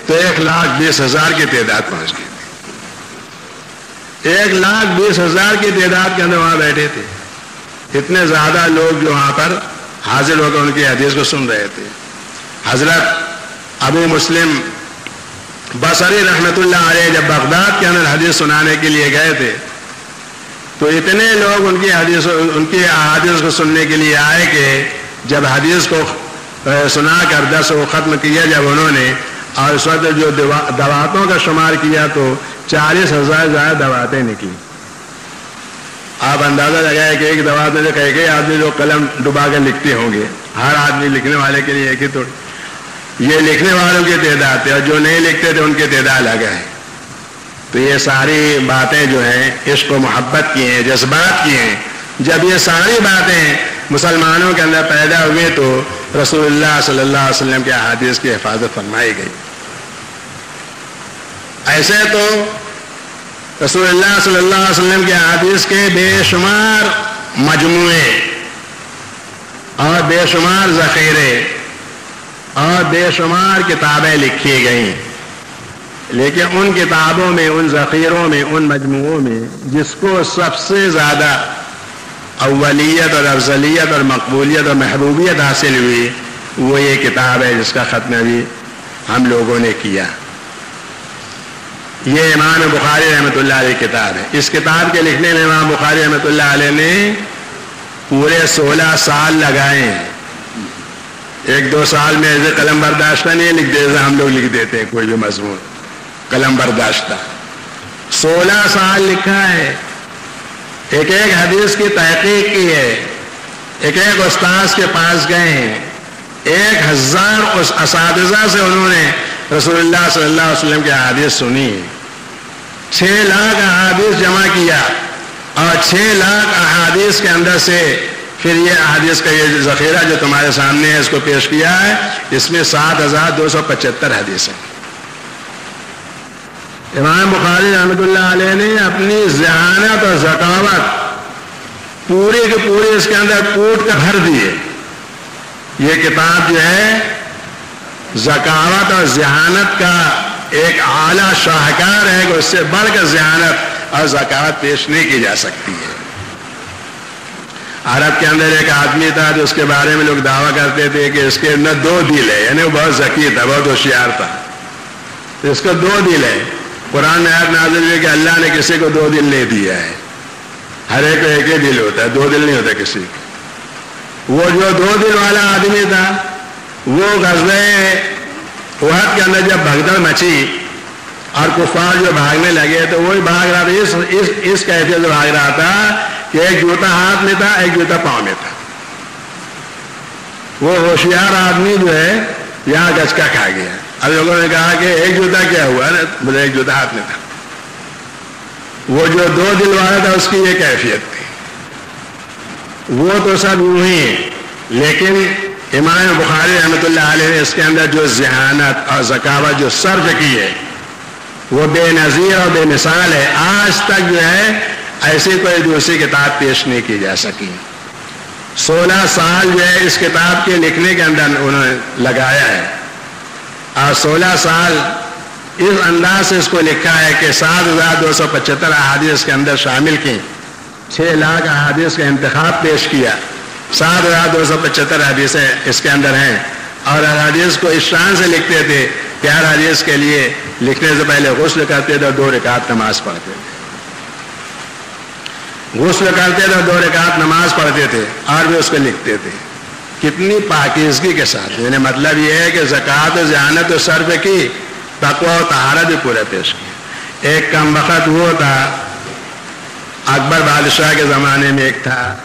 تو 1,20,000 کی تعداد پہنچ گئی تھی. 1,20,000 کی تعداد کے اندر وہاں بیٹھے تھے. اتنے زیادہ لوگ جو وہاں پر حاضر ہو کر ان کی حدیث کو سن رہے تھے. حضرت ابو مسلم بصری رحمۃ اللہ علیہ جب بغداد کے اندر حدیث سنانے کے لیے گئے تھے تو اتنے لوگ ان کی احادیث کو سننے کے لیے آئے کہ جب حدیث کو سنا کر درس کو ختم کیا جب انہوں نے، اور اس وقت جو دواتوں کا شمار کیا تو 40,000 زیادہ دواتیں نکلی. آپ اندازہ لگائے کہ ایک دوات میں جو کئی آدمی لوگ قلم ڈبا کر لکھتے ہوں گے، ہر آدمی لکھنے والے کے لیے ایک ہی تھوڑی. یہ لکھنے والوں کی تعداد تھی اور جو نہیں لکھتے تھے ان کی تعداد الگ ہے. تو یہ ساری باتیں جو ہیں عشق و محبت کی ہیں، جذبات کی ہیں. جب یہ ساری باتیں مسلمانوں کے اندر پیدا ہوئی تو رسول اللہ صلی اللہ علیہ وسلم کے احادیث کی حفاظت فرمائی گئی. ایسے تو رسول اللہ صلی اللہ علیہ وسلم کے احادیث کے بے شمار مجموعے اور بے شمار ذخیرے اور بے شمار کتابیں لکھی گئیں، لیکن ان کتابوں میں، ان ذخیروں میں، ان مجموعوں میں جس کو سب سے زیادہ اولیت اور افضلیت اور مقبولیت اور محبوبیت حاصل ہوئی وہ یہ کتاب ہے جس کا ختم بھی ہم لوگوں نے کیا. یہ امام بخاری رحمۃ اللہ علیہ کتاب ہے. اس کتاب کے لکھنے میں امام بخاری رحمۃ اللہ علیہ نے پورے 16 سال لگائے ہیں. 1-2 سال میں ایسے قلم برداشتہ نہیں لکھ دیتے، ہم لوگ لکھ دیتے ہیں کوئی بھی مضمون قلم برداشتہ. 16 سال لکھا ہے. ایک ایک حدیث کی تحقیق کی ہے. ایک ایک استاذ کے پاس گئے ہیں. 1000 اساتذہ سے انہوں نے رسول اللہ صلی اللہ علیہ وسلم کی احادیث سنی. 6 لاکھ احادیث جمع کیا اور 6 لاکھ احادیث کے اندر سے پھر یہ احادیث کا یہ ذخیرہ جو تمہارے سامنے ہے اس کو پیش کیا ہے. اس میں 7,275 حدیث ہیں. امام بخاری رحمۃ اللہ علیہ نے اپنی ذہانت اور ذکاوت پوری کے پوری اس کے اندر کوٹ کر بھر دیے. یہ کتاب جو ہے ذکاوت اور ذہانت کا ایک اعلیٰ شاہکار ہے کہ اس سے بڑھ کر ذہانت اور ذکاوت پیش نہیں کی جا سکتی ہے. عرب کے اندر ایک آدمی تھا جو اس کے بارے میں لوگ دعویٰ کرتے تھے کہ اس کے اندر 2 دل ہے، یعنی وہ بہت ذکی تھا، بہت ہوشیار تھا. اس کو 2 دل ہے. قرآن میں آیت نازل ہوئی کہ اللہ نے کسی کو 2 دل نہیں دیا ہے، ہر ایک کو ایک ہی دل ہوتا ہے، 2 دل نہیں ہوتا کسی کو. وہ جو 2 دل والا آدمی تھا وہ غزوہ احد کے اندر جب بھگدڑ مچی اور کفار جو بھاگنے لگے تو وہی بھاگ رہا تھا. اس کیفیت سے بھاگ رہا تھا کہ ایک جوتا ہاتھ میں تھا، ایک جوتا پاؤں میں تھا. وہ ہوشیار آدمی جو ہے یہاں گچکا کھا گیا. اب لوگوں نے کہا کہ ایک جوتا کیا ہوا؟ مجھے ایک جوتا ہاتھ میں تھا. وہ جو 2 دل والا تھا اس کی یہ کیفیت تھی. وہ تو سب یوں ہی، لیکن امام بخاری رحمۃ اللہ علیہ نے اس کے اندر جو ذہانت اور ذکاوت جو صرف کی ہے وہ بے نظیر اور بے مثال ہے. آج تک جو ہے ایسی کوئی دوسری کتاب پیش نہیں کی جا سکی. 16 سال جو ہے اس کتاب کے لکھنے کے اندر انہوں نے لگایا ہے اور 16 سال اس انداز سے اس کو لکھا ہے کہ 7,275 احادیث کے اندر شامل کی. 6 لاکھ احادیث کا انتخاب پیش کیا. 7,275 حدیثیں اس کے اندر ہیں اور حدیث کو اس شان سے لکھتے تھے کہ ہر حدیث کے لیے لکھنے سے پہلے غسل کرتے تھے اور 2 رکعت نماز پڑھتے تھے. غسل کرتے تھے اور 2 رکعت نماز پڑھتے تھے اور بھی اس کو لکھتے تھے. کتنی پاکیزگی کے ساتھ. یعنی مطلب یہ ہے کہ زکوٰۃ و ذہانت و صرف کی، تقویٰ و طہارت بھی پورے پیش کی. ایک کم وقت وہ تھا اکبر بادشاہ کے زمانے میں، ایک تھا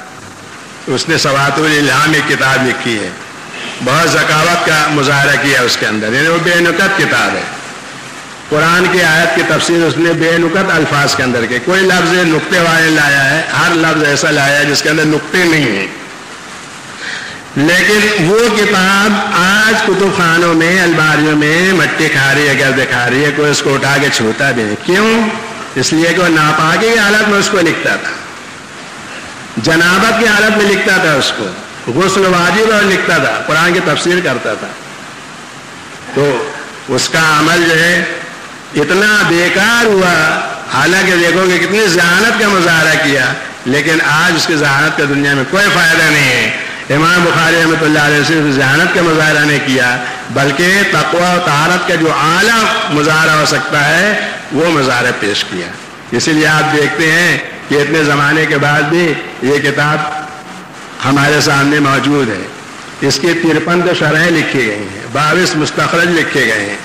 اس نے سوات الالہام ایک کتاب لکھی ہے. بہت ذکاوت کا مظاہرہ کیا اس کے اندر. یعنی وہ بے نکت کتاب ہے. قرآن کی آیت کی تفسیر اس نے بے نکت الفاظ کے اندر کی. کوئی لفظ نقطے والے لایا ہے، ہر لفظ ایسا لایا ہے جس کے اندر نقطے نہیں ہیں. لیکن وہ کتاب آج کتب خانوں میں، الماریوں میں مٹی کھا رہی ہے، گرد کھا رہی ہے. کوئی اس کو اٹھا کے چھوتا بھی نہیں. کیوں؟ اس لیے کہ وہ ناپاکی کی حالت میں اس کو لکھتا تھا، جنابت کی حالت میں لکھتا تھا، اس کو غسل واجب اور لکھتا تھا، قرآن کی تفسیر کرتا تھا. تو اس کا عمل جو ہے اتنا بیکار ہوا، حالانکہ دیکھو کہ کتنی ذہانت کا مظاہرہ کیا، لیکن آج اس کی ذہانت کا دنیا میں کوئی فائدہ نہیں ہے۔ امام بخاری رحمۃ اللہ علیہ صرف ذہانت کا مظاہرہ نہیں کیا، بلکہ تقوی و طہارت کا جو اعلیٰ مظاہرہ ہو سکتا ہے وہ مظاہرہ پیش کیا۔ اسی لیے آپ دیکھتے ہیں کہ اتنے زمانے کے بعد بھی یہ کتاب ہمارے سامنے موجود ہے۔ اس کی 53 شرحیں لکھی گئی ہیں، 22 مستخرج لکھے گئے ہیں،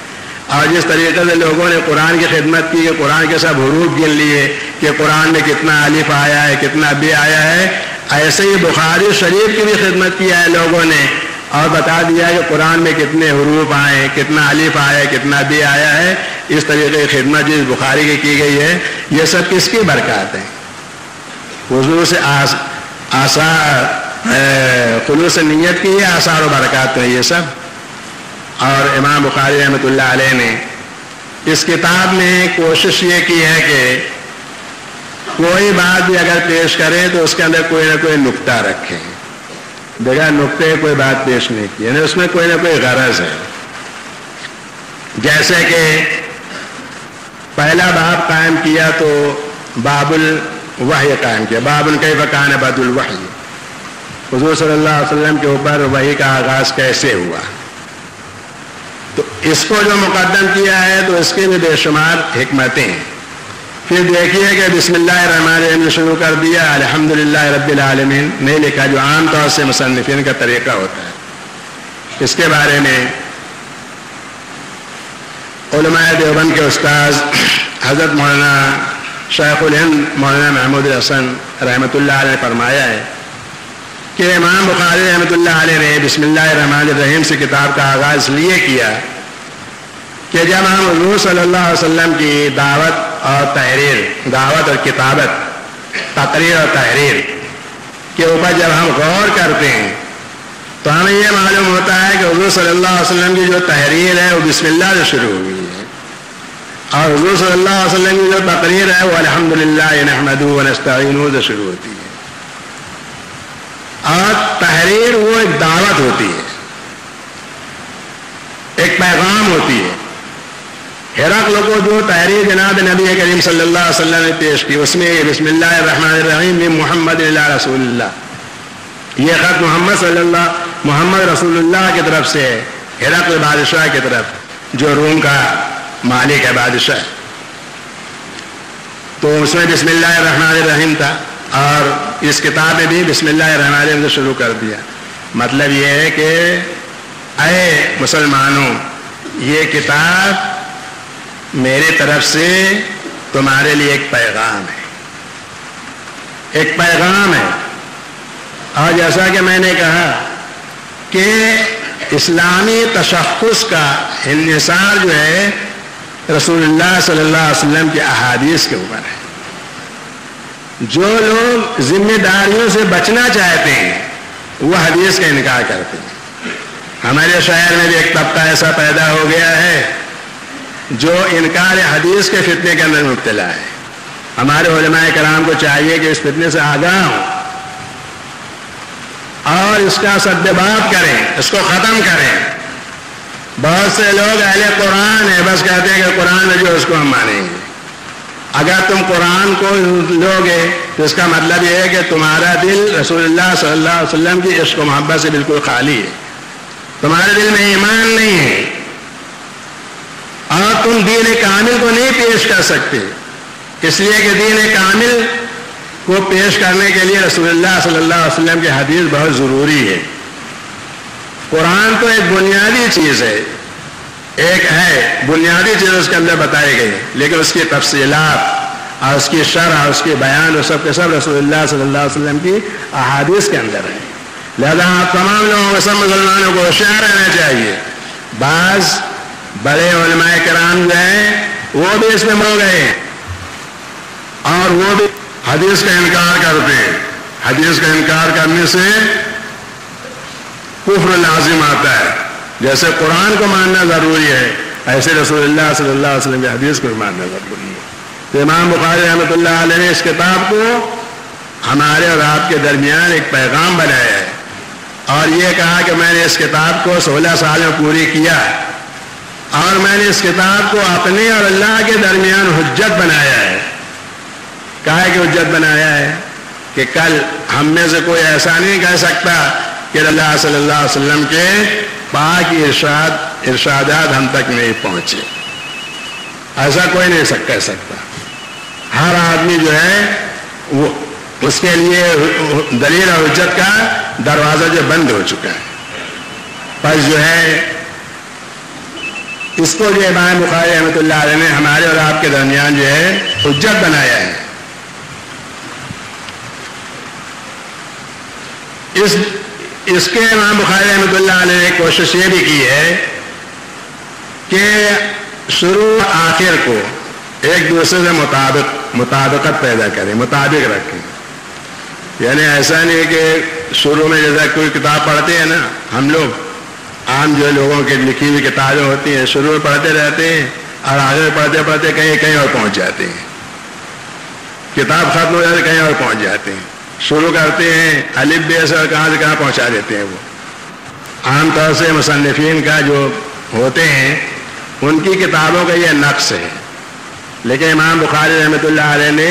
اور جس طریقے سے لوگوں نے قرآن کی خدمت کی کہ قرآن کے سب حروف گن لیے کہ قرآن میں کتنا الف آیا ہے، کتنا بے آیا ہے، ایسے ہی بخاری شریف کی بھی خدمت کیا ہے لوگوں نے، اور بتا دیا کہ قرآن میں کتنے حروف آئے، کتنا الف آیا ہے، کتنا بے آیا ہے۔ اس طریقے کی خدمت جس بخاری کی گئی ہے، یہ سب کس کی برکات ہے؟ حضور سے خلوص نیت کی ہے، آثار و برکات ہے یہ سب۔ اور امام بخاری رحمۃ اللہ علیہ نے اس کتاب میں کوشش یہ کی ہے کہ کوئی بات بھی اگر پیش کریں تو اس کے اندر کوئی نہ کوئی نقطہ رکھیں، بغیر نقطے کوئی بات پیش نہیں کی، یعنی اس میں کوئی نہ کوئی غرض ہے۔ جیسے کہ پہلا باب قائم کیا تو باب الوحی قائم کیا، باب کیف کان بدء الوحی، حضور صلی اللہ علیہ وسلم کے اوپر وحی کا آغاز کیسے ہوا، تو اس کو جو مقدم کیا ہے تو اس کے بھی بے شمار حکمتیں ہیں۔ پھر دیکھیے کہ بسم اللہ الرحمن الرحیم شروع کر دیا، الحمدللہ رب العالمین نہیں لکھا، جو عام طور سے مصنفین کا طریقہ ہوتا ہے۔ اس کے بارے میں علماء دیوبند کے استاذ حضرت مولانا شیخ الہند مولانا محمود الحسن رحمۃ اللہ علیہ نے فرمایا ہے کہ امام بخاری رحمۃ اللہ علیہ نے بسم اللہ الرحمن الرحیم سے کتاب کا آغاز اس لیے کیا کہ جب ہم حضور صلی اللہ علیہ وسلم کی دعوت اور تحریر، دعوت اور کتابت، تقریر اور تحریر کے اوپر جب ہم غور کرتے ہیں تو ہمیں یہ معلوم ہوتا ہے کہ حضور صلی اللہ علیہ وسلم کی جو تحریر ہے وہ بسم اللہ سے شروع ہوئی ہے، اور حضور صلی اللہ علیہ وسلم کی جو تقریر ہے وہ الحمدللہ نحمدہ ونستعینہ سے شروع ہوتی ہے، اور تحریر وہ ایک دعوت ہوتی ہے، ایک پیغام ہوتی ہے۔ ہرقل کو جو تحریر جناب نبی کریم صلی اللہ علیہ وسلم نے پیش کی، اس میں بسم اللہ الرحمن الرحیم من محمد الی رسول اللہ، یہ خط محمد رسول اللہ کی طرف سے ہے، ہرقل بادشاہ کی طرف جو روم کا مالک ہے، بادشاہ، تو اس میں بسم اللہ الرحمن الرحیم تھا، اور اس کتاب میں بھی بسم اللہ الرحمن الرحیم سے شروع کر دیا۔ مطلب یہ ہے کہ اے مسلمانوں، یہ کتاب میرے طرف سے تمہارے لیے ایک پیغام ہے، ایک پیغام ہے۔ اور جیسا کہ میں نے کہا کہ اسلامی تشخص کا انحصار جو ہے رسول اللہ صلی اللہ علیہ وسلم کے احادیث کے اوپر ہے۔ جو لوگ ذمہ داریوں سے بچنا چاہتے ہیں وہ حدیث کا انکار کرتے ہیں۔ ہمارے شہر میں بھی ایک طبقہ ایسا پیدا ہو گیا ہے جو انکار حدیث کے فتنے کے اندر مبتلا ہے۔ ہمارے علماء کرام کو چاہیے کہ اس فتنے سے آگاہ ہوں اور اس کا سدباب کریں، اس کو ختم کریں۔ بہت سے لوگ اہل قرآن ہیں، بس کہتے ہیں کہ قرآن میں جو اس کو ہم مانیں گے۔ اگر تم قرآن کو لوگے تو اس کا مطلب یہ ہے کہ تمہارا دل رسول اللہ صلی اللہ علیہ وسلم کی عشق و محبت سے بالکل خالی ہے، تمہارے دل میں ایمان نہیں ہے، اور تم دین کامل کو نہیں پیش کر سکتے، اس لیے کہ دین کامل کو پیش کرنے کے لیے رسول اللہ صلی اللہ علیہ وسلم کی حدیث بہت ضروری ہے۔ قرآن تو ایک بنیادی چیز ہے، ایک ہے بنیادی چیز اس کے اندر بتائی گئی، لیکن اس کی تفصیلات اور اس کی شرح اور اس کے بیان اور سب کے سب رسول اللہ صلی اللہ علیہ وسلم کی احادیث کے اندر ہے۔ لہذا آپ تمام لوگوں کو، سب مسلمانوں کو ہوشیار رہنا چاہیے۔ بعض بڑے علماء کرام جو ہیں وہ بھی اس میں مر گئے ہیں اور وہ بھی حدیث کا انکار کرتے ہیں۔ حدیث کا انکار کرنے سے کفر لازم آتا ہے۔ جیسے قرآن کو ماننا ضروری ہے، ایسے رسول اللہ صلی اللہ علیہ وسلم کی حدیث کو ماننا ضروری ہے۔ تو امام بخاری رحمۃ اللہ علیہ نے اس کتاب کو ہمارے اور آپ کے درمیان ایک پیغام بنایا ہے، اور یہ کہا کہ میں نے اس کتاب کو 16 سال میں پوری کیا، اور میں نے اس کتاب کو اپنے اور اللہ کے درمیان حجت بنایا ہے. کہا ہے کہ حجت بنایا ہے کہ کل ہم میں سے کوئی ایسا نہیں کہہ سکتا کہ اللہ صلی اللہ علیہ وسلم کے پاک ارشادات ہم تک نہیں پہنچے. ایسا کوئی نہیں کہہ سکتا. ہر آدمی جو ہے وہ اس کے لیے دلیل اور حجت کا دروازہ جو بند ہو چکا ہے. بس جو ہے اس کو جو امام بخاری رحمۃ اللہ علیہ نے ہمارے اور آپ کے درمیان جو ہے حجت بنایا ہے. اس کے امام بخاری رحمۃ اللہ علیہ نے کوشش یہ بھی کی ہے کہ شروع آخر کو ایک دوسرے سے مطابقت پیدا کریں، مطابق رکھیں. یعنی ایسا نہیں کہ شروع میں جیسا کوئی کتاب پڑھتے ہیں نا ہم لوگ، عام جو لوگوں کی لکھی ہوئی کتابیں ہوتی ہیں، شروع میں پڑھتے رہتے ہیں اور آگے پڑھتے پڑھتے کہیں اور پہنچ جاتے ہیں. کتاب ختم ہو جاتی کہیں اور پہنچ جاتے ہیں. شروع کرتے ہیں الف بے سے اور کہاں سے کہاں پہنچا دیتے ہیں. وہ عام طور سے مصنفین کا جو ہوتے ہیں ان کی کتابوں کا یہ نقص ہے. لیکن امام بخاری رحمۃ اللہ علیہ نے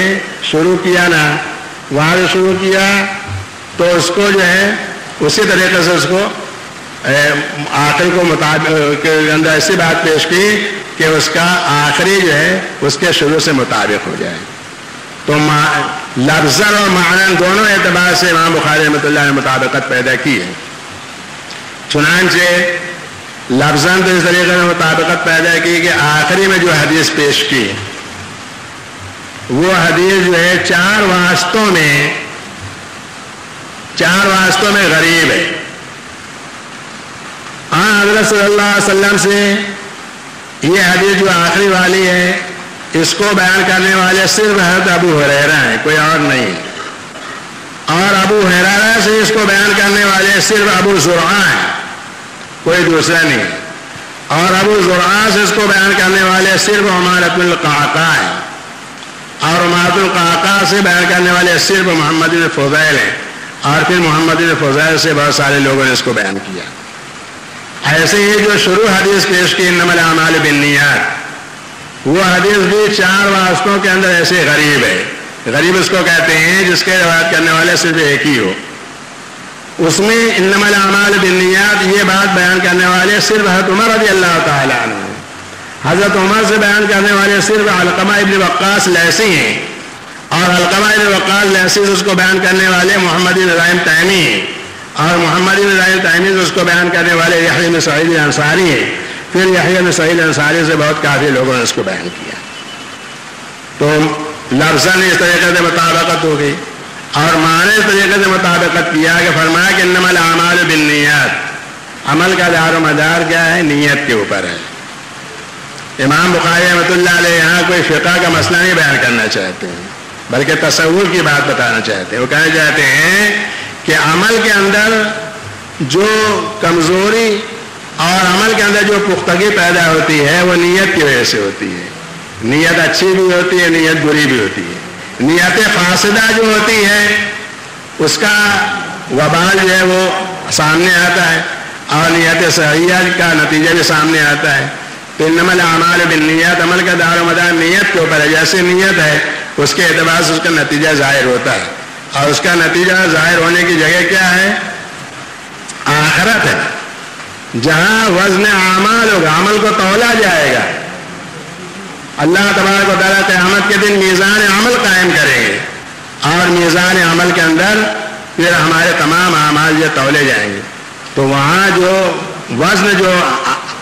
شروع کیا نا، وہاں سے شروع کیا تو اس کو جو ہے اسی طریقے سے اس کو آخر کو مطابق کے اندر ایسی بات پیش کی کہ اس کا آخری جو ہے اس کے شروع سے مطابق ہو جائے. تو لفظاً اور معناً دونوں اعتبار سے امام بخاری رحمۃ اللہ نے مطابقت پیدا کی ہے. چنانچہ لفظاً تو اس طریقے سے مطابقت پیدا کی کہ آخری میں جو حدیث پیش کی وہ حدیث جو ہے چار واسطوں میں غریب ہے. حضرت صلی اللہ علیہ وسلم سے یہ حدیث جو آخری والی ہے اس کو بیان کرنے والے صرف حضرت ابو ہریرہ ہیں، کوئی اور نہیں. اور ابو ہریرہ سے اس کو بیان کرنے والے صرف ابو زرعہ ہیں، کوئی دوسرا نہیں. اور ابو زرعہ سے اس کو بیان کرنے والے صرف عمارۃ القعقاع ہیں. اور عمارۃ القعقاع سے بیان کرنے والے صرف محمد بن فضیل ہیں. اور پھر محمد بن فضیل سے بہت سارے لوگوں نے اس کو بیان کیا. ایسے ہی جو شروع حدیث پیش کی انما الاعمال بالنیات، وہ حدیث بھی چار واسطوں کے اندر ایسے غریب ہے. غریب اس کو کہتے ہیں جس کے روایت کرنے والے صرف ایک ہی ہو. اس میں انما الاعمال بالنیات یہ بات بیان کرنے والے صرف حضرت عمر رضی اللہ تعالیٰ عنہ ہیں. حضرت عمر سے بیان کرنے والے صرف علقمہ ابن وقاص لیثی ہیں. اور علقمہ ابن وقاص لیثی سے اس کو بیان کرنے والے محمد بن ابراہیم تیمی ہیں. اور محمد بن ابراہیم تیمی سے اس کو بیان کرنے والے یحییٰ بن سعید الانصاری ہیں. پھر یحییٰ بن سعید الانصاری سے بہت کافی لوگوں نے اس کو بیان کیا. تو لفظاً اس طریقے سے مطابقت ہو گئی اور معنی اس طریقے سے مطابقت کیا کہ فرمایا کہ انما الاعمال بالنیات، عمل کا دار و مدار کیا ہے؟ نیت کے اوپر ہے. امام بخاری رحمۃ اللہ علیہ یہاں کوئی فقہ کا مسئلہ نہیں بیان کرنا چاہتے ہیں بلکہ تصور کی بات بتانا چاہتے ہیں. وہ کہنا چاہتے ہیں کہ عمل کے اندر جو کمزوری اور عمل کے اندر جو پختگی پیدا ہوتی ہے وہ نیت کی وجہ سے ہوتی ہے. نیت اچھی بھی ہوتی ہے، نیت بری بھی ہوتی ہے. نیت فاسدہ جو ہوتی ہے اس کا وبال جو ہے وہ سامنے آتا ہے اور نیت صحیحہ کا نتیجہ بھی سامنے آتا ہے. تو انما الاعمال بالنیات، عمل کا دار و مدار نیت کے اوپر ہے. جیسے نیت ہے اس کے اعتبار سے اس کا نتیجہ ظاہر ہوتا ہے اور اس کا نتیجہ ظاہر ہونے کی جگہ کیا ہے؟ آخرت ہے، جہاں وزن اعمال ہوگا، عمل کو تولا جائے گا. اللہ تبارک و تعالیٰ قیامت کے دن میزان عمل قائم کریں گے اور میزان عمل کے اندر پھر ہمارے تمام اعمال یہ تولے جائیں گے. تو وہاں جو وزن جو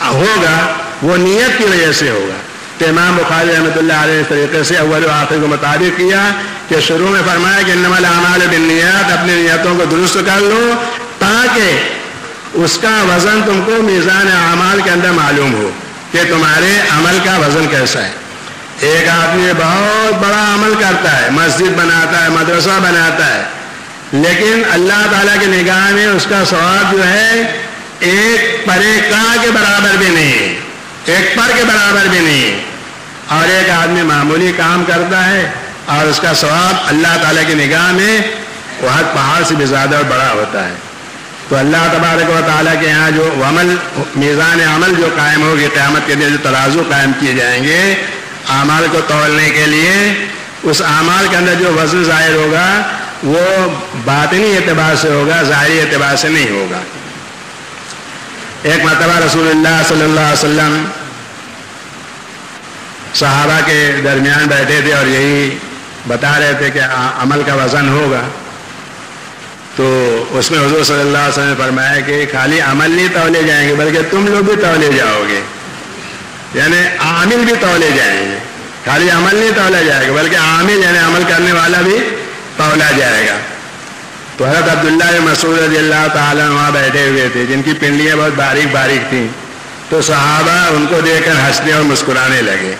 ہوگا وہ نیت کی وجہ سے ہوگا. تو امام بخاری رحمۃ اللہ علیہ اس طریقے سے اول و آخر کو مطابق کیا کہ شروع میں فرمایا کہ انما الاعمال بالنیات، اپنی نیتوں کو درست کر لو تاکہ اس کا وزن تم کو میزان اعمال کے اندر معلوم ہو کہ تمہارے عمل کا وزن کیسا ہے. ایک آدمی بہت بڑا عمل کرتا ہے، مسجد بناتا ہے، مدرسہ بناتا ہے، لیکن اللہ تعالیٰ کی نگاہ میں اس کا ثواب جو ہے ایک پرے کاں کے برابر بھی نہیں، ایک پر کے برابر بھی نہیں. اور ایک آدمی معمولی کام کرتا ہے اور اس کا ثواب اللہ تعالیٰ کی نگاہ میں وہ پہاڑ سے بھی زیادہ اور بڑا ہوتا ہے. تو اللہ تبارک و تعالیٰ کے یہاں جو عمل میزان عمل جو قائم ہوگی قیامت کے دن، جو ترازو قائم کیے جائیں گے اعمال کو تولنے کے لیے، اس اعمال کے اندر جو وزن ظاہر ہوگا وہ باطنی اعتبار سے ہوگا، ظاہری اعتبار سے نہیں ہوگا۔ ایک مرتبہ رسول اللہ صلی اللہ علیہ وسلم صحابہ کے درمیان بیٹھے تھے اور یہی بتا رہے تھے کہ عمل کا وزن ہوگا، تو اس میں حضور صلی اللہ علیہ وسلم نے فرمایا کہ خالی عمل نہیں تولے جائیں گے بلکہ تم لوگ بھی تولے جاؤ گے، یعنی عامل بھی تولے جائیں گے، خالی عمل نہیں تولا جائے گا بلکہ عامل یعنی عمل کرنے والا بھی تولا جائے گا۔ تو حضرت عبداللہ بن مسعود رضی اللہ تعالیٰ وہاں بیٹھے ہوئے تھے جن کی پنڈلیاں بہت باریک باریک تھیں، تو صحابہ ان کو دیکھ کر ہنسنے اور مسکرانے لگے،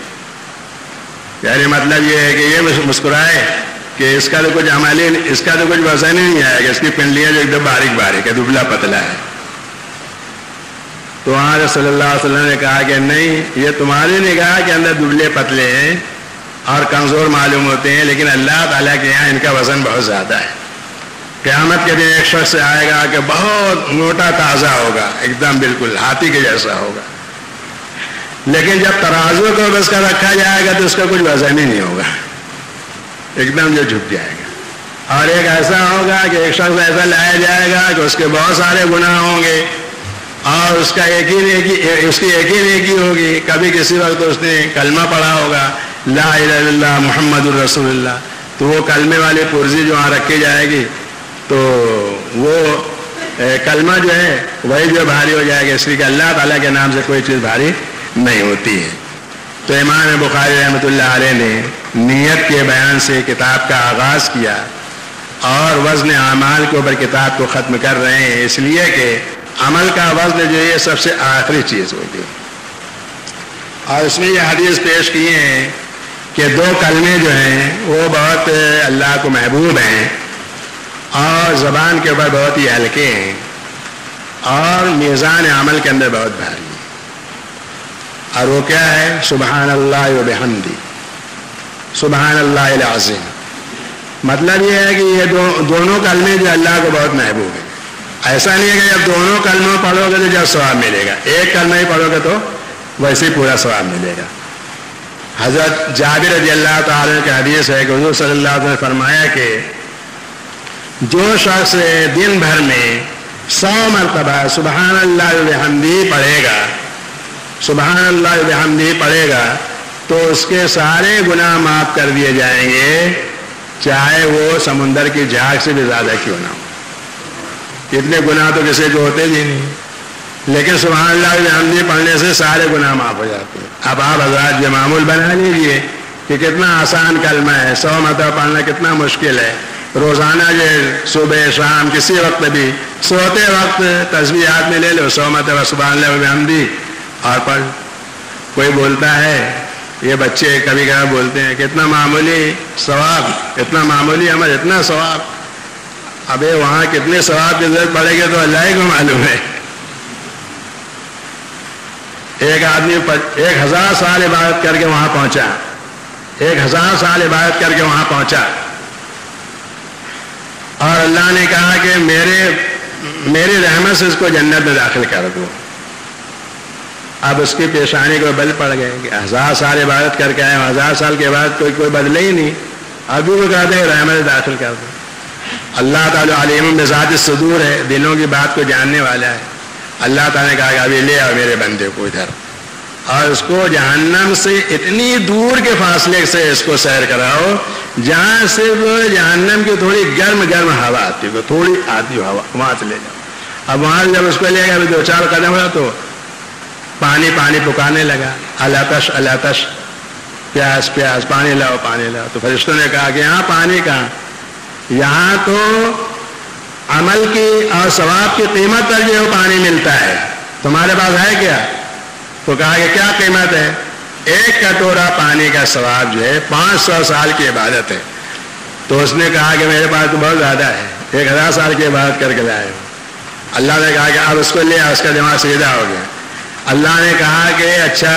یعنی مطلب یہ ہے کہ یہ مسکرائے کہ اس کا تو کچھ عملی، اس کا تو کچھ وزن ہی نہیں آئے گا، اس کی پنڈلیاں جو ایک دم باریک باریک ہے، دبلا پتلا ہے۔ تو وہاں صلی اللہ علیہ وسلم نے کہا کہ نہیں، یہ تمہاری نگاہ کے اندر دبلے پتلے ہیں اور کمزور معلوم ہوتے ہیں، لیکن اللہ تعالیٰ کے یہاں ان کا وزن بہت زیادہ ہے۔ قیامت کے دن ایک شخص آئے گا کہ بہت موٹا تازہ ہوگا، ایک دم بالکل ہاتھی کے جیسا ہوگا، لیکن جب ترازو کو اس کا رکھا جائے گا تو اس کا کچھ وزن ہی نہیں ہوگا، ایک دم جو جھک جائے گا۔ اور ایک ایسا ہوگا کہ ایک شخص ایسا لایا جائے گا کہ اس کے بہت سارے گناہ ہوں گے اور اس کی ایک ہی نیکی ہوگی، کبھی کسی وقت اس نے کلمہ پڑھا ہوگا لا الہ الا اللہ محمد الرسول اللہ، تو وہ کلمے والی پرزی جو وہاں رکھی جائے گی تو وہ کلمہ جو ہے وہی جو بھاری ہو جائے گا، اس لیے کہ اللہ تعالیٰ کے نام سے کوئی چیز بھاری نہیں ہوتی ہے۔ تو امام بخاری رحمۃ اللہ علیہ نے نیت کے بیان سے کتاب کا آغاز کیا اور وزن اعمال کے اوپر کتاب کو ختم کر رہے ہیں، اس لیے کہ عمل کا وزن جو ہے سب سے آخری چیز ہوگی۔ اور اس میں یہ حدیث پیش کیے ہیں کہ دو کلمے جو ہیں وہ بہت اللہ کو محبوب ہیں اور زبان کے اوپر بہت ہی ہلکے ہیں اور میزان عمل کے اندر بہت بھاری ہیں، اور وہ کیا ہے؟ سبحان اللہ و بحمدی، سبحان اللہ العظیم۔ مطلب یہ ہے کہ یہ دونوں کلمے جو اللہ کو بہت محبوب ہیں، ایسا نہیں ہے کہ جب دونوں کلموں پڑھو گے تو جب ثواب ملے گا، ایک کلمہ ہی پڑھو گے تو ویسے ہی پورا ثواب ملے گا۔ حضرت جابر رضی اللہ تعالیٰ کی حدیث ہے کہ حضور صلی اللہ علیہ وسلم نے فرمایا کہ جو شخص دن بھر میں 100 مرتبہ سبحان اللہ و بحمدی پڑھے گا، سبحان اللہ و بحمدی پڑھے گا تو اس کے سارے گناہ معاف کر دیے جائیں گے، چاہے وہ سمندر کی جھاگ سے بھی زیادہ کیوں نہ ہو۔ اتنے گناہ تو کسی کو ہوتے ہی نہیں، لیکن سبحان اللہ و بحمدی پڑھنے سے سارے گناہ معاف ہو جاتے ہیں۔ اب آپ حضرات یہ معمول بنا لیجئے کہ کتنا آسان کلمہ ہے، 100 مرتبہ پڑھنا کتنا مشکل ہے۔ روزانہ جو صبح شام کسی وقت بھی سوتے وقت تسبیحات میں لے لو 100 مرتبہ سبحان اللہ و بحمدی اور پڑھ۔ کوئی بولتا ہے، یہ بچے کبھی کبھی بولتے ہیں کہ اتنا معمولی ثواب، اتنا معمولی عمل، اتنا ثواب۔ ابے وہاں کتنے ثواب کی ضرورت پڑے گی تو اللہ ہی کو معلوم ہے۔ ایک آدمی 1000 سال عبادت کر کے وہاں پہنچا، 1000 سال عبادت کر کے وہاں پہنچا اور اللہ نے کہا کہ میری رحمت سے اس کو جنت میں داخل کر دو۔ اب اس کی پیشانی کو بل پڑ گئے کہ 1000 سال عبادت کر کے آئے، 1000 سال کے بعد کوئی بدلے ہی نہیں، ابھی وہ کہتے ہیں رحمت میں داخل کر دو۔ اللہ تعالیٰ علیم بذات الصدور ہے، دلوں کی بات کو جاننے والا ہے۔ اللہ تعالیٰ نے کہا کہ ابھی لے آؤ میرے بندے کو ادھر، اور اس کو جہنم سے اتنی دور کے فاصلے سے اس کو سیر کراؤ جہاں صرف جہنم کی تھوڑی گرم ہوا آتی ہے، تھوڑی آتی ہوا، وہاں سے لے جاؤ۔ اب وہاں جب اس کو لے گا 2-4 قدم ہوا تو پانی پکارنے لگا، الاتش الاتش، پیاس پیاس، پانی لاؤ پانی لاؤ۔ تو فرشتوں نے کہا کہ یہاں پانی کہاں، یہاں تو عمل کی اور ثواب کی قیمت پر جو پانی ملتا ہے، تمہارے پاس ہے کیا؟ تو کہا کہ کیا قیمت ہے؟ 1 کٹورا پانی کا ثواب جو ہے 500 سال کی عبادت ہے۔ تو اس نے کہا کہ میرے پاس تو بہت زیادہ ہے، 1000 سال کی عبادت کر کے لائے ہو۔ اللہ نے کہا کہ اب اس کو لے آؤ، اس کا دماغ سیدھا ہو گیا۔ اللہ نے کہا کہ اچھا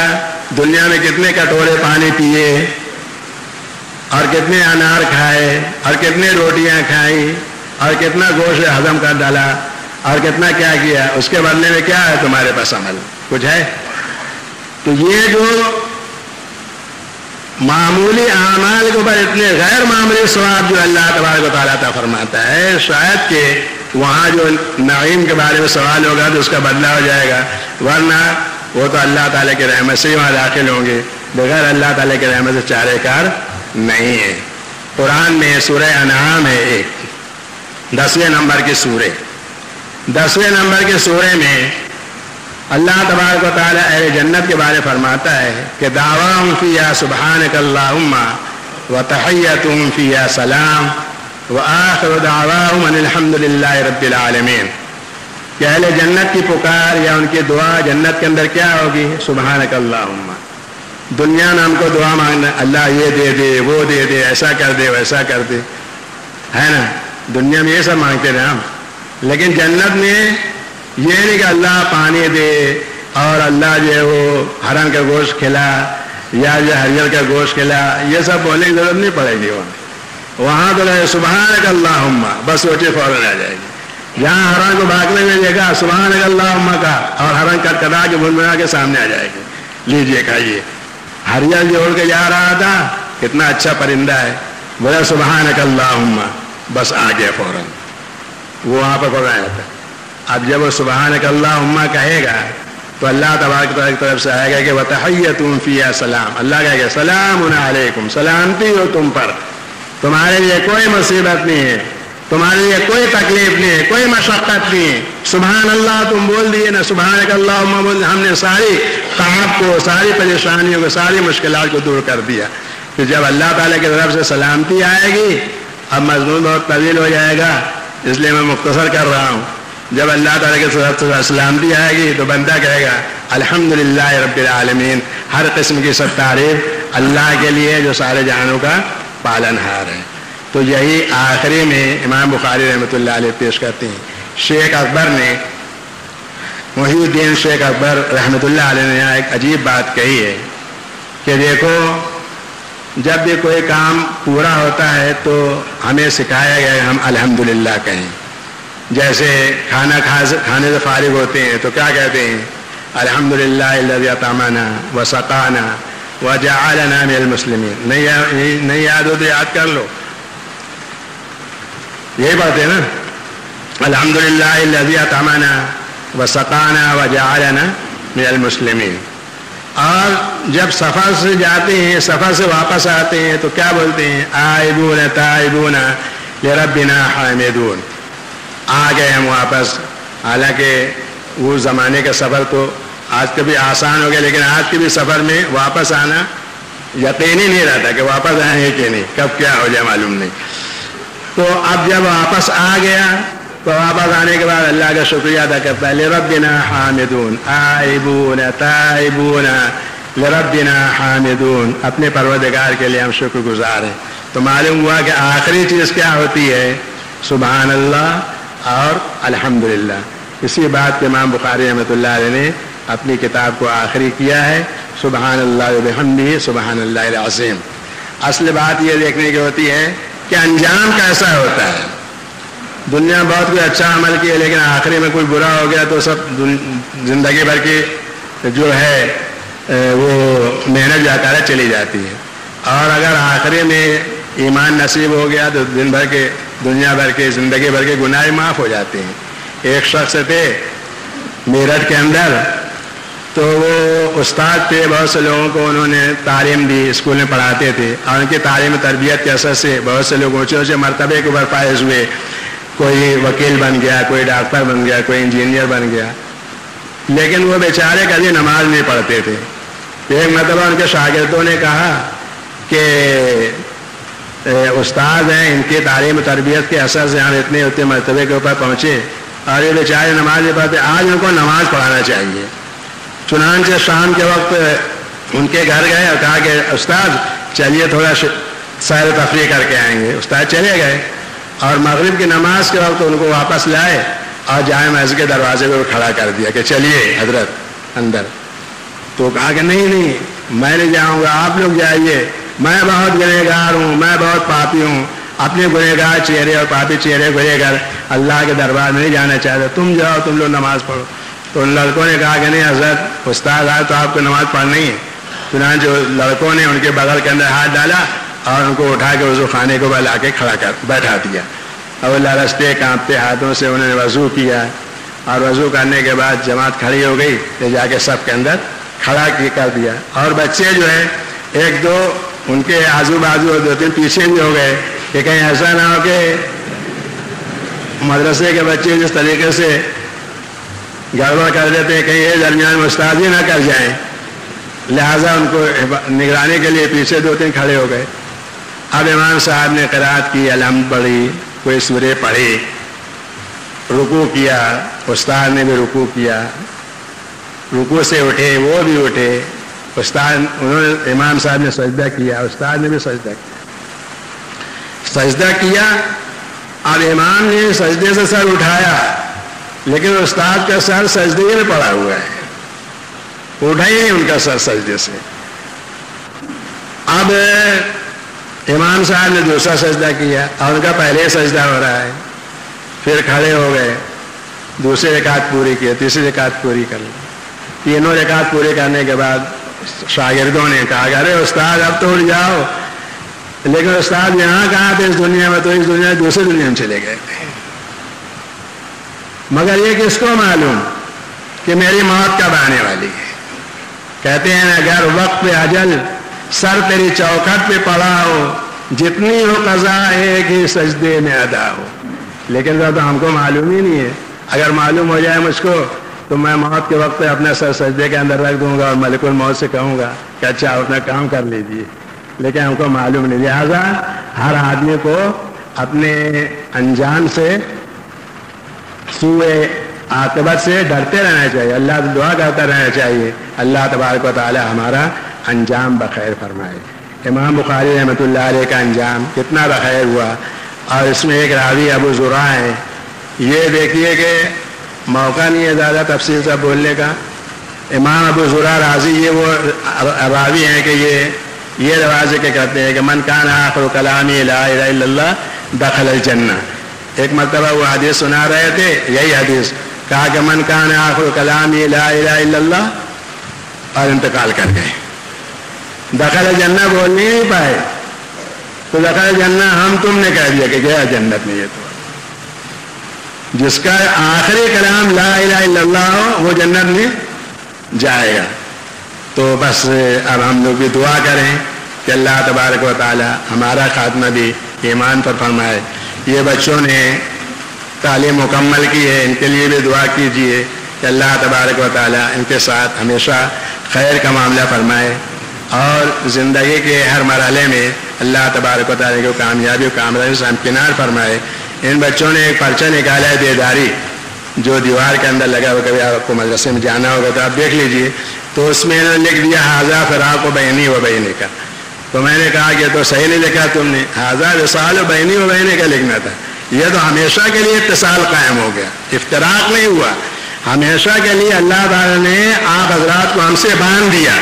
دنیا میں کتنے کٹورے پانی پیے اور کتنے انار کھائے اور کتنے روٹیاں کھائیں اور کتنا گوشت ہضم کر ڈالا، اور کتنا کیا کیا، اس کے بدلے میں کیا ہے تمہارے پاس عمل کچھ ہے؟ تو یہ جو معمولی اعمال کے اوپر اتنے غیر معمولی ثواب جو اللہ تبارک و تعالیٰ عطا فرماتا ہے، شاید کہ وہاں جو نعیم کے بارے میں سوال ہوگا تو اس کا بدلہ ہو جائے گا، ورنہ وہ تو اللہ تعالیٰ کی رحمت سے ہی وہاں داخل ہوں گے، بغیر اللہ تعالیٰ کی رحمت سے چارے کار نہیں ہے۔ قرآن میں سورہ انعام ہے ایک 10ویں نمبر کی سورہ، 10ویں نمبر کے سورے میں اللہ تبارک و تعالیٰ اہل جنت کے بارے فرماتا ہے کہ دعواہم فیہا سبحانک اللہم وتحیتہم فیہا سلام وآخر دعواہم ان الحمد للہ رب العالمین، کہ اہل جنت کی پکار یا ان کی دعا جنت کے اندر کیا ہوگی؟ سبحانک اللہم۔ دنیا میں ہم کو دعا مانگنا، اللہ یہ دے دے وہ دے دے، ایسا کر دے ویسا کر دے، ہے نا، دنیا میں یہ سب مانگتے رہے ہم، لیکن جنت میں یہ نہیں کہ اللہ پانی دے اور اللہ جو ہے وہ ہرن کا گوشت کھلا یا جو ہریل کا گوشت کھلا، یہ سب بولنے کی ضرورت نہیں پڑے گی وہاں تو رہے سبحانک اللہم، بس سوچے فوراً آ جائے گی۔ جہاں ہرن کو بھاگنے میں دیکھا سبحانک اللہم کا، اور ہرن کٹکٹا کے بنبنا کے سامنے آ جائے گی، لیجیے کھائیے۔ ہریل جو اڑ کے جا رہا تھا، کتنا اچھا پرندہ ہے، بولا سبحانک اللہم، بس آ گیا فوراً، وہ وہاں پہ فوراً آتا ہے۔ اب جب وہ سبحانک اللہم کہے گا تو اللہ تبارک و تعالیٰ کی طرف سے آئے گا کہ وتحیتہم فیہا سلام، اللہ کہے گا سلام علیکم، سلامتی ہو تم پر، تمہارے لیے کوئی مصیبت نہیں ہے، تمہارے لیے کوئی تکلیف نہیں ہے، کوئی مشقت نہیں ہے، سبحان اللہ تم بول دیے نا، سبحانک اللہم بول، ہم نے ساری تعب کو، ساری پریشانیوں کو، ساری مشکلات کو دور کر دیا۔ پھر جب اللہ تعالیٰ کی طرف سے سلامتی آئے گی، اب مضمون بہت طویل ہو جائے گا اس لیے میں مختصر کر رہا ہوں۔ جب اللہ تعالیٰ کی طرف سے سلامتی آئے گی تو بندہ کہے گا الحمدللہ رب العالمین، ہر قسم کی سب تعریف اللہ کے لیے جو سارے جہانوں کا پالن ہار ہے۔ تو یہی آخری میں امام بخاری رحمۃ اللہ علیہ پیش کرتے ہیں۔ شیخ اکبر نے، محی الدین شیخ اکبر رحمۃ اللہ علیہ نے ایک عجیب بات کہی ہے کہ دیکھو، جب بھی کوئی کام پورا ہوتا ہے تو ہمیں سکھایا گیا ہے ہم الحمدللہ کہیں۔ جیسے کھانا کھانے سے فارغ ہوتے ہیں تو کیا کہتے ہیں؟ الحمدللہ الذی اطعمنا وسقانا وجعلنا من المسلمین۔ نہیں یاد ہو تو یاد کر لو، یہی بات ہے نا، الحمدللہ الذی اطعمنا وسقانا وجعلنا من المسلمین۔ اور جب سفر سے جاتے ہیں، سفر سے واپس آتے ہیں تو کیا بولتے ہیں؟ آئبون تائبون لربنا حامدون، آ گئے ہم واپس۔ حالانکہ وہ زمانے کا سفر تو آج کبھی آسان ہو گیا، لیکن آج کے بھی سفر میں واپس آنا یقینی نہیں رہتا کہ واپس آئیں گے کہ نہیں، کب کیا ہو جائے معلوم نہیں۔ تو اب جب واپس آ گیا تو واپس آنے کے بعد اللہ کا شکریہ ادا کرتا ہے، لربنا حامدون آئبون تائبون لربنا حامدون، اپنے پروردگار کے لیے ہم شکر گزار ہیں۔ تو معلوم ہوا کہ آخری چیز کیا ہوتی ہے؟ سبحان اللہ اور الحمدللہ۔ اسی بات کے امام بخاری رحمۃ اللہ علیہ نے اپنی کتاب کو آخری کیا ہے، سبحان اللہ وبحمدہ سبحان اللہ العظیم۔ اصل بات یہ دیکھنے کی ہوتی ہے کہ انجام کیسا ہوتا ہے۔ دنیا میں بہت کوئی اچھا عمل کیا لیکن آخری میں کوئی برا ہو گیا تو سب زندگی بھر کی جو ہے وہ محنت جاکارہ چلی جاتی ہے، اور اگر آخری میں ایمان نصیب ہو گیا تو دنیا بھر کے زندگی بھر کے گناہ معاف ہو جاتے ہیں۔ ایک شخص تھے میرٹھ کے اندر، تو وہ استاد تھے، بہت سے لوگوں کو انہوں نے تعلیم دی، اسکول میں پڑھاتے تھے، اور ان کی تعلیم تربیت کے اثر سے بہت سے لوگ اونچے اونچے مرتبے کے اوپر فائز ہوئے۔ کوئی وکیل بن گیا، کوئی ڈاکٹر بن گیا، کوئی انجینئر بن گیا، لیکن وہ بیچارے کبھی نماز نہیں پڑھتے تھے۔ ایک مرتبہ ان کے شاگردوں نے کہا کہ استاد ہیں، ان کی تعلیم و تربیت کے اثر سے ہم اتنے مرتبے کے اوپر پہنچے، اور یہ بیچارے نماز نہیں پڑھتے، آج ان کو نماز پڑھانا چاہیے۔ چنانچہ شام کے وقت ان کے گھر گئے اور کہا کہ استاد چلیے تھوڑا سیر و تفریح کر کے آئیں گے۔ استاد چلے گئے، اور مغرب کی نماز کے وقت ان کو واپس لائے اور جامع مسجد کے دروازے پہ کھڑا کر دیا کہ چلیے حضرت اندر۔ تو کہا کہ نہیں میں نہیں جاؤں گا، آپ لوگ جائیے، میں بہت گنہگار ہوں، میں بہت پاپی ہوں، اپنے گنہگار چہرے اور پاپی چہرے کو لے کر اللہ کے دربار میں نہیں جانا چاہتے. تم جاؤ, تم لوگ نماز پڑھو. تو ان لڑکوں نے کہا کہ نہیں حضرت, استاد آئے تو آپ کو نماز پڑھنی ہے. چنانچہ لڑکوں نے ان کے بغل کے اندر ہاتھ ڈالا اور ان کو اٹھا کے وضو خانے کو لا کے کھڑا کر بیٹھا دیا. اب اللہ رستے کانپتے ہاتھوں سے انہوں نے وضو کیا, اور وضو کرنے کے بعد جماعت کھڑی ہو گئی, لے جا کے سب کے اندر کھڑا کر دیا. اور بچے جو ہے ایک دو ان کے آزو بازو 2-3 پیچھے بھی ہو گئے کہ کہیں ایسا نہ ہو کہ مدرسے کے بچے جس طریقے سے گڑبڑ کر دیتے ہیں کہیں یہ درمیان میں استاد ہی نہ کر جائیں. لہٰذا ان کو نگرانی کے لیے پیچھے 2-3 کھڑے ہو گئے. اب امام صاحب نے قرات کی, الحمد پڑھی, کوئی سورے پڑھی, رکوع کیا, استاد نے بھی رکوع کیا, رکوع سے اٹھے, وہ بھی اٹھے. انہوں نے امام صاحب نے سجدہ کیا, استاد نے بھی سجدہ کیا. اب امام نے سجدے سے سر اٹھایا, لیکن استاد کا سر سجدے میں پڑا ہوا ہے, اٹھا ہی نہیں ان کا سر سجدے سے. اب امام صاحب نے دوسرا سجدہ کیا اور ان کا پہلے سجدہ ہو رہا ہے. پھر کھڑے ہو گئے, دوسری رکعت پوری کی, تیسری رکعت پوری کر لی. تینوں رکعت پوری کرنے کے بعد شاگردوں نے کہا کہ ارے استاد اب تو اٹھ جاؤ. لیکن استاد یہاں کہاں تھے اس دنیا میں, تو اس دنیا دوسری دنیا میں چلے گئے تھے. مگر یہ کس کو معلوم کہ میری موت کب آنے والی ہے. کہتے ہیں اگر وقت پہ اجل سر تیری چوکھٹ پہ پڑا ہو, جتنی ہو قضا ایک ہی سجدے میں ادا ہو. لیکن تو ہم کو معلوم ہی نہیں ہے. اگر معلوم ہو جائے مجھ کو تو میں موت کے وقت پہ اپنا سر سجدے کے اندر رکھ دوں گا اور ملک الموت سے کہوں گا کہ اچھا اپنا کام کر لیجیے. لیکن ہم کو معلوم نہیں. لہٰذا ہر آدمی کو اپنے انجام سے, سوء عاقبت سے ڈرتے رہنا چاہیے, اللہ سے دعا کرتا رہنا چاہیے اللہ تبارک و تعالی ہمارا انجام بخیر فرمائے. امام بخاری رحمۃ اللہ علیہ کا انجام کتنا بخیر ہوا. اور اس میں ایک راوی ابو زرع ہے. یہ دیکھیے کہ موقع نہیں ہے زیادہ تفصیل سے بولنے کا. امام ابو زرع رازی یہ وہ راوی ہیں کہ یہ رواج کے کرتے ہیں کہ من کان آخر کلامی لا الہ الا اللہ دخل الجنہ. ایک مرتبہ وہ حدیث سنا رہے تھے, یہی حدیث کہا کہ من کان آخر کلامی لا الہ الا اللہ, اور انتقال کر گئے. دخل الجنہ بول نہیں پائے تو دخل الجنہ ہم تم نے کہہ دیا کہ گیا جنت میں. یہ تو جس کا آخری کلام لا الہ الا اللہ ہو وہ جنت میں جائے گا. تو بس اب ہم لوگ بھی دعا کریں کہ اللہ تبارک و تعالی ہمارا خاتمہ بھی ایمان پر فرمائے. یہ بچوں نے تعلیم مکمل کی ہے, ان کے لیے بھی دعا کیجیے کہ اللہ تبارک و تعالی ان کے ساتھ ہمیشہ خیر کا معاملہ فرمائے, اور زندگی کے ہر مرحلے میں اللہ تبارک و تعالی کو کامیابی و کامرانی سے ہمکنار فرمائے. ان بچوں نے ایک پرچہ نکالا ہے بیداری, جو دیوار کے اندر لگا ہوا. کبھی آپ کو مدرسے میں جانا ہوگا تو آپ دیکھ لیجیے. تو اس میں انہوں نے لکھ دیا حاذا فراق و بینی و بینی کا. تو میں نے کہا کہ تو صحیح نہیں لکھا تم نے, حاذا وصال و بینی و بینی کا لکھنا تھا. یہ تو ہمیشہ کے لیے اتصال قائم ہو گیا, افتراق نہیں ہوا. ہمیشہ کے لیے اللہ تعالیٰ نے آپ حضرات کو ہم سے باندھ دیا.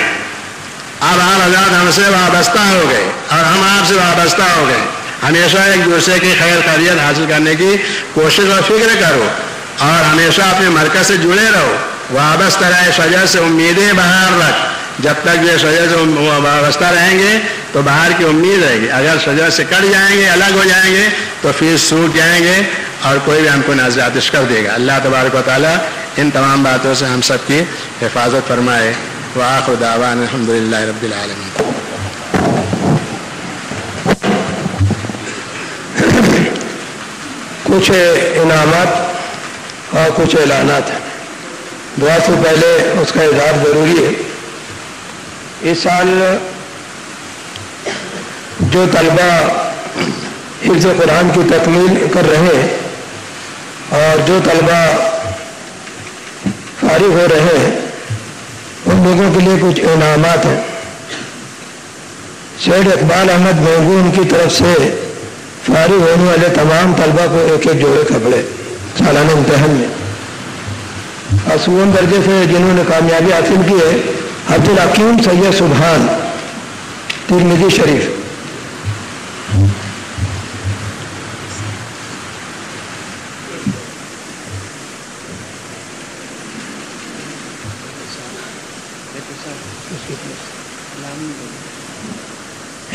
اب آپ حضرات ہم سے وابستہ ہو گئے اور ہم آپ سے وابستہ ہو گئے. ہمیشہ ایک دوسرے کی خیر خیریت حاصل کرنے کی کوشش اور فکر کرو, اور ہمیشہ اپنے مرکز سے جڑے رہو. وابستہ رہے شجر سے, امیدیں باہر رکھ. جب تک یہ شجر سے وابستہ رہیں گے تو باہر کی امید رہے گی. اگر شجر سے کٹ جائیں گے, الگ ہو جائیں گے, تو پھر سوکھ جائیں گے اور کوئی بھی ہم کو نازعاتش کر دے گا. اللہ تبارک و تعالیٰ ان تمام باتوں سے ہم سب کی حفاظت فرمائے. وآخر دعوانا الحمدللہ رب العالمین. کچھ انعامات اور کچھ اعلانات ہیں. دعا سے پہلے اس کا اظہار ضروری ہے. اس سال جو طلبہ حفظ قرآن کی تکمیل کر رہے ہیں اور جو طلبہ فارغ ہو رہے ہیں, ان لوگوں کے لیے کچھ انعامات ہیں. سید اقبال احمد محبوب ان کی طرف سے فارغ ہونے والے تمام طلبہ کو ایک ایک جوڑے کپڑے سالانہ امتحان میں. اصول درجے سے جنہوں نے کامیابی حاصل کی ہے, عبدالحکیم سید سبحان ترمذی شریف.